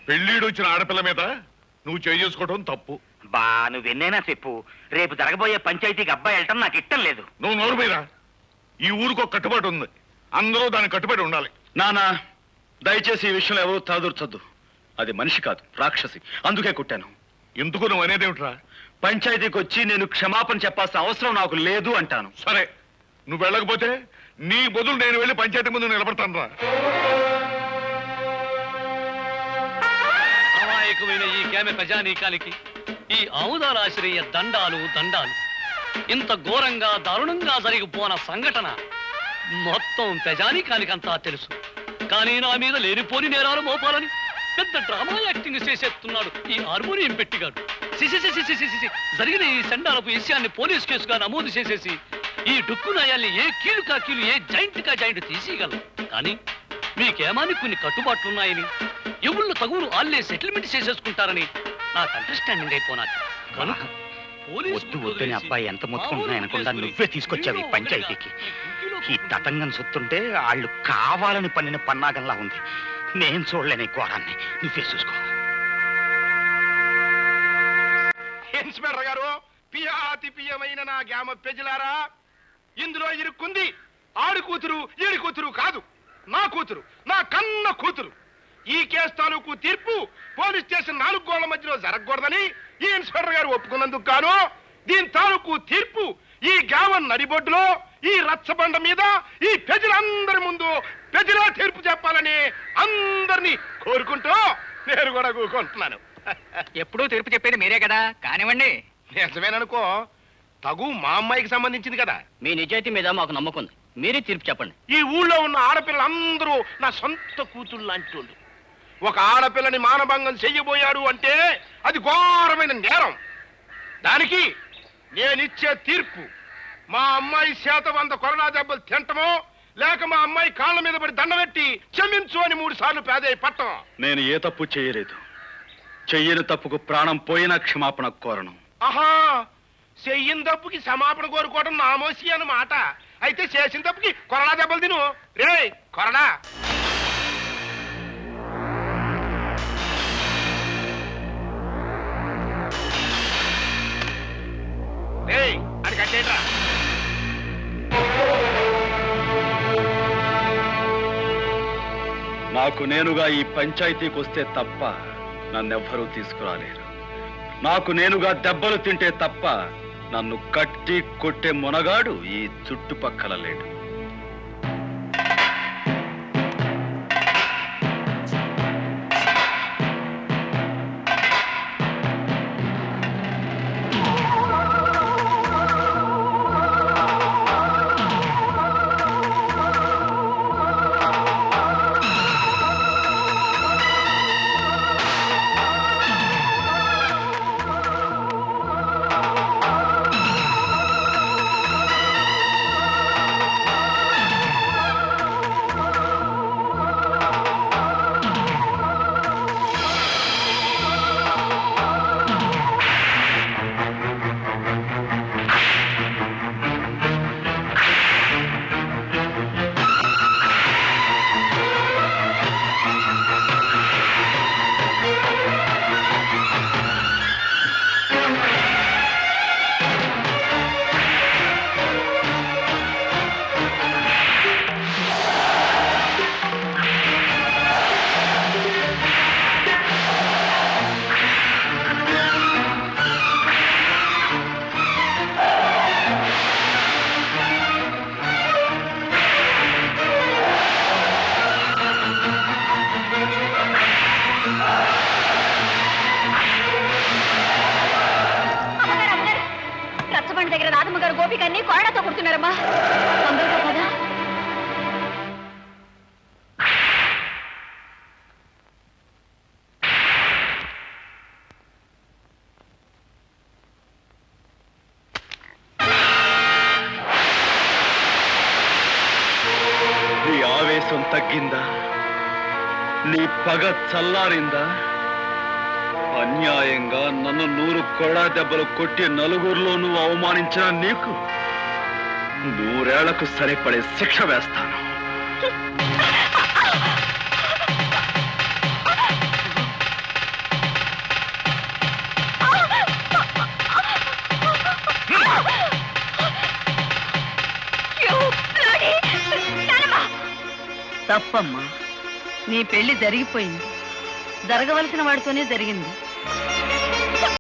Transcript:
పెళ్ళీడు వచ్చిన ఆడపిల్ల మీద నువ్వు చేసుకోవడం తప్పు. బా నువ్వెన్నైనా చెప్పు, రేపు జరగబోయే పంచాయతీకి అబ్బాయి వెళ్ళటం నాకు ఇష్టం లేదు. నువ్వు నోరు మీద. ఈ ఊరికి ఒక కట్టుబాటు ఉంది, అందరూ దానికి కట్టుబడి ఉండాలి. నానా దయచేసి ఈ విషయంలో ఎవరు తలదూర్చొద్దు. అది మనిషి కాదు, రాక్షసి. అందుకే కుట్టాను. ఎందుకు నువ్వు అనేదేమిట్రా? పంచాయతీకి వచ్చి నేను క్షమాపణ చెప్పాల్సిన అవసరం నాకు లేదు అంటాను. సరే, నువ్వు వెళ్ళకపోతే నీ బదులు నేను వెళ్ళి పంచాయతీ ముందు నిలబడతాను రా. అమాయకమైన ఈ కేమె ప్రజానీకానికి ఈ ఆముదాలాశ్రయ దండాలు దండాలు. ఇంత ఘోరంగా దారుణంగా జరిగిపోన సంఘటన మొత్తం ప్రజానీకానికంతా తెలుసు. కానీ నా మీద లేనిపోని నేరాలు మోపాలని పెద్ద డ్రామా యాక్టింగ్ చేసేస్తున్నాడు ఈ హార్మోనియం పెట్టిగాడు. జరిగిన ఈ సండాలపు విషయాన్ని పోలీస్ కేసుగా నమోదు చేసేసి ఈ డుక్కు నాయాల్ని ఏ కీలు కా కీలు, ఏ జాయింట్ కా జాయింట్ తీసేయగలం. కానీ మీకేమాని కొన్ని కట్టుబాట్లున్నాయని, ఎవళ్ళు తగులు ఆళ్లే సెటిల్మెంట్ చేసేసుకుంటారని నాకు అండర్స్టాండింగ్ అయిపోనాది. కనుక వద్దు వద్దని అబ్బాయి ఎంత మొత్తుకుంటున్నాయనకుండా నువ్వే తీసుకొచ్చావు ఈ పంచాయతీకి. ఈ తతంగం సొత్తుంటే వాళ్ళు కావాలని పన్నిన పన్నాగంలా ఉంది. నేను చూడలేని ఘోరాన్ని, నువ్వే చూసుకో. ఇన్స్పెక్టర్ గారు, పియాతి పియమైన నా గ్రామ ప్రజలారా, ఇందులో ఇరుక్కుంది ఆడి కూతురు ఈడి కూతురు కాదు, నా కూతురు, నా కన్న కూతురు. ఈ కేసు తాలూకు తీర్పు పోలీస్ స్టేషన్ 4 గోళ్ల మధ్యలో జరగకూడదని ఈ ఇన్స్పెక్టర్ గారు ఒప్పుకున్నందుకు గాను దీని తాలూకు తీర్పు ఈ గ్రామం నడిబొడ్డులో ఈ రచ్చబండ మీద ఈ ప్రజలందరి ముందు ప్రజలా తీర్పు చెప్పాలని అందరినీ కోరుకుంటూ నేను కూడా కూకుంటున్నాను. ఎప్పుడూ తీర్పు చెప్పేది మీరే కదా, కానివ్వండి. నిజమేననుకో, తగు మా అమ్మాయికి సంబంధించింది కదా. మీ నిజాయితీ మీద మాకు నమ్మకం ఉంది, మీరే తీర్పు చెప్పండి. ఈ ఊళ్ళో ఉన్న ఆడపిల్లలందరూ నా సొంత కూతుళ్ళు లాంటి వాళ్ళు. ఒక ఆడపిల్లని మానభంగం చెయ్యబోయాడు అంటే అది ఘోరమైన నేరం. దానికి నేనిచ్చే తీర్పు మా అమ్మాయి చేత 100 కొరడా దెబ్బలు తింటమో, లేక మా అమ్మాయి కాళ్ళ మీద పడి దండబెట్టి క్షమించు అని 3 సార్లు పేదయ్య పట్టం. నేను ఏ తప్పు చేయలేదు. చెయ్యని తప్పుకు ప్రాణం పోయినా క్షమాపణ కోరను. ఆహా, చెయ్యని తప్పుకి క్షమాపణ కోరుకోవడం నామోసి అన్నమాట. అయితే చేసిన తప్పుకి కొరడా దెబ్బలు తిను. రే కొరడా. అది కట్టేట్రా. నాకు నేనుగా ఈ పంచాయతీకి వస్తే తప్ప నన్నెవ్వరూ తీసుకురాలేరు. నాకు నేనుగా దెబ్బలు తింటే తప్ప నన్ను కట్టి కొట్టే మొనగాడు ఈ చుట్టుపక్కల లేడు. దగ్గర రాధమ్మ గారు గోపికన్ని కోడతో కొడుతున్నారమ్మా. తొందరగా కదా. నీ ఆవేశం తగ్గిందా? నీ పగ చల్లారిందా? అన్యాయంగా నన్ను 100 కొరడా దెబ్బలు కొట్టి నలుగురిలో నువ్వు అవమానించిన నీకు 100 ఏళ్లకు సరిపడే శిక్ష వేస్తాను. తప్పమ్మా, నీ పెళ్లి జరిగిపోయింది. జరగవలసిన వాడితోనే జరిగింది.